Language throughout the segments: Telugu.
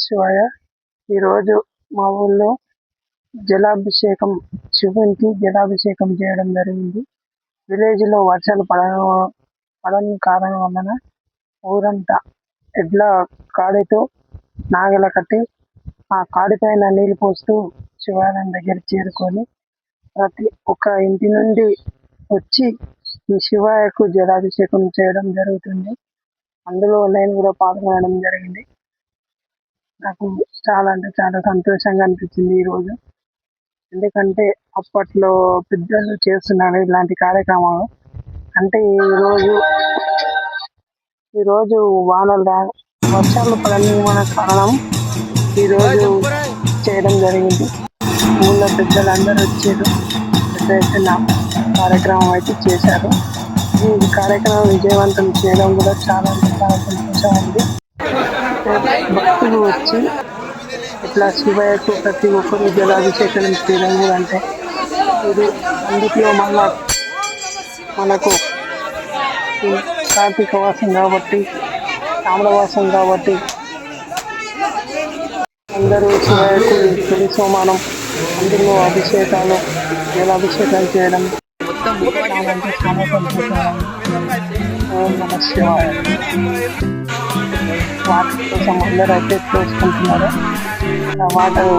శివాయ. ఈరోజు మా ఊళ్ళో జలాభిషేకం, శివునికి జలాభిషేకం చేయడం జరిగింది. విలేజ్లో వర్షాలు పడని కారణం వలన ఊరంతా ఎడ్ల కాడితో నాగల కట్టి ఆ కాడిపైన నీళ్లు పోస్తూ శివాలయం దగ్గర చేరుకొని ప్రతి ఒక్క ఇంటి నుండి వచ్చి ఈ శివాయకు జలాభిషేకం చేయడం జరుగుతుంది. అందులో నేను కూడా పాల్గొనడం జరిగింది. నాకు చాలా అంటే చాలా సంతోషంగా అనిపించింది ఈరోజు. ఎందుకంటే అప్పట్లో పెద్దలు చేస్తున్నారు ఇలాంటి కార్యక్రమాలు. అంటే ఈరోజు వర్షాలు పడని కారణం ఈరోజు చేయడం జరిగింది. ఊళ్ళో పెద్దలు అందరూ వచ్చారు, పెద్ద ఎత్తున కార్యక్రమం అయితే చేశారు. ఈ కార్యక్రమం విజయవంతం చేయడం కూడా చాలా చాలా సంతోషం ఉంది. భక్తులు వచ్చి ఇట్లా శివయ్యకు ప్రతి ఒక్కరు జలాభిషేకం చేయడం కూడా అంటే ఇది అందులో మనకు కార్తీక వాసం కాబట్టి, తామ్రవాసం కాబట్టి అందరూ శివయ్యకు తొలి సోమానం అందులో అభిషేకాలు జలాభిషేకాలు చేయడం చాలా అంటే చాలా సంతోషం. ఓం నమ శివాయ. వాటర్ కోసం అందరూ అయితే చూసుకుంటున్నారు. వాటర్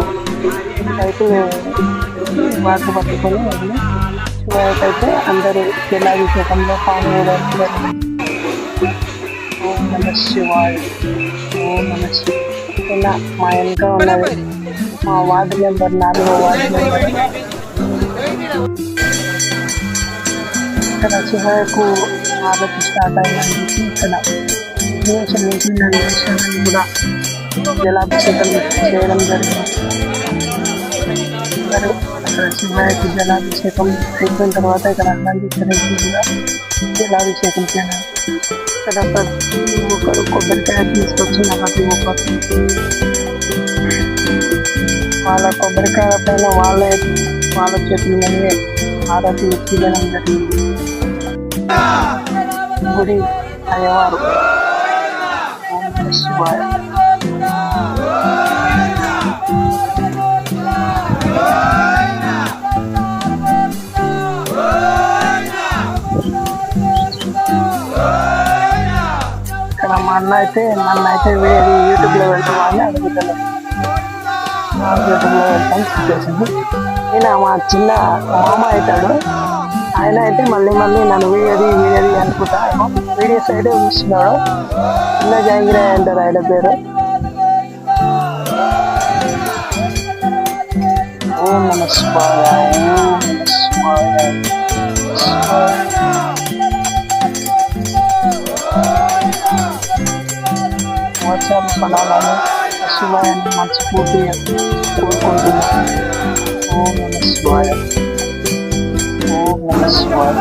పట్టుకొని వెళ్ళి శివయ్యకైతే అందరూ జలాభిషేకంలో పాల్గొనడం జరిగింది. ఓం నమ శివాయ. ఓం నమ శివాయ. ఇలా మా వెనుక ఉన్నది మా వార్డు నెంబర్ 4వ వార్డు నెంబర్. ఇక్కడ శివయ్యకు ఆరతి స్టార్ట్ అయ్యింది. ఇక్కడ కూడా జలాభిషేకం చేయడం జరిగింది. అందరూ అక్కడ శివయ్యకు జలాభిషేకం అయిపోయిన తర్వాత ఇక్కడ అన్నందించడానికి కూడా జలాభిషేకం చేయడం. ఇక్కడ ప్రతి ఒక్కరు కొబ్బరికాయ తీసుకొచ్చిన ప్రతి ఒక్కరు వాళ్ళ కొబ్బరికాయ పైన వాళ్ళ చేతుల మీదే ఆరతి ఇచ్చడం జరిగింది. గుడి అయ్యవారు. ఓం నమ శివాయ. ఇక్కడ మా నన్ను అయితే యూట్యూబ్లో వెళ్తామని అడుగుతాను. యూట్యూబ్లో వెళ్తాను చెప్పేసింది. నేను మా చిన్న మామ అవుతాడు. ఆయన అయితే మళ్ళీ నన్ను వీడియోది అనుకుంటా వీడియో సైడే చూస్తున్నాడు. చిన్న జాంగిరే అంటారు ఆయన పేరు. ఓం నమ శివాయ. ఓం నమ శివాయ. వర్షాలు పడాలని శివాయాన్ని మనస్ఫూర్తిగా కోరుకుంటున్నాను. ఓం నమ శివాయ. ఓం నమ శివాయ.